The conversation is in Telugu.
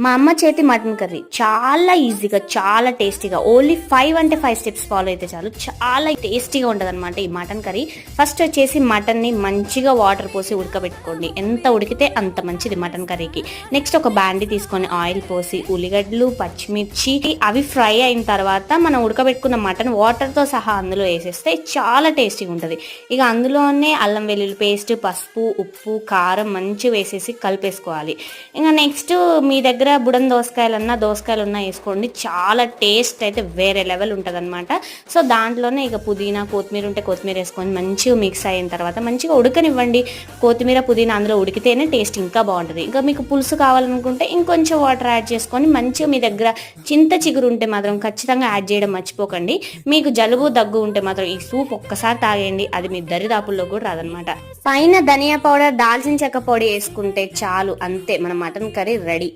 మా అమ్మ చేతి మటన్ కర్రీ చాలా ఈజీగా చాలా టేస్టీగా ఓన్లీ 5 స్టెప్స్ ఫాలో అయితే చాలు చాలా టేస్టీగా ఉంటుంది అనమాట ఈ మటన్ కర్రీ. ఫస్ట్ వచ్చేసి మటన్ని మంచిగా వాటర్ పోసి ఉడకబెట్టుకోండి. ఎంత ఉడికితే అంత మంచిది మటన్ కర్రీకి. నెక్స్ట్ ఒక బాండి తీసుకొని ఆయిల్ పోసి ఉల్లిగడ్డలు పచ్చిమిర్చి అవి ఫ్రై అయిన తర్వాత మనం ఉడకబెట్టుకున్న మటన్ వాటర్తో సహా అందులో వేసేస్తే చాలా టేస్టీగా ఉంటుంది. ఇక అందులోనే అల్లం వెల్లుల్లి పేస్ట్, పసుపు, ఉప్పు, కారం మంచిగా వేసేసి కలిపేసుకోవాలి. ఇంకా నెక్స్ట్ మీ దగ్గర బుడన్ దోసకాయలు ఉన్నా వేసుకోండి. చాలా టేస్ట్ అయితే వేరే లెవెల్ ఉంటుంది అనమాట. సో దాంట్లోనే ఇక పుదీనా, కొత్తిమీర ఉంటే కొత్తిమీర వేసుకొని మంచిగా మిక్స్ అయిన తర్వాత మంచిగా ఉడకనివ్వండి. కొత్తిమీర, పుదీనా అందులో ఉడికితేనే టేస్ట్ ఇంకా బాగుంటుంది. ఇంకా మీకు పులుసు కావాలనుకుంటే ఇంకొంచెం వాటర్ యాడ్ చేసుకొని మంచిగా మీ దగ్గర చింత చిగురు ఉంటే మాత్రం ఖచ్చితంగా యాడ్ చేయడం మర్చిపోకండి. మీకు జలుబు దగ్గు ఉంటే మాత్రం ఈ సూప్ ఒక్కసారి తాగేయండి, అది మీ దరిదాపుల్లో కూడా రాదనమాట. పైన ధనియా పౌడర్, దాల్చిన చెక్క పొడి వేసుకుంటే చాలు, అంతే మన మటన్ కర్రీ రెడీ.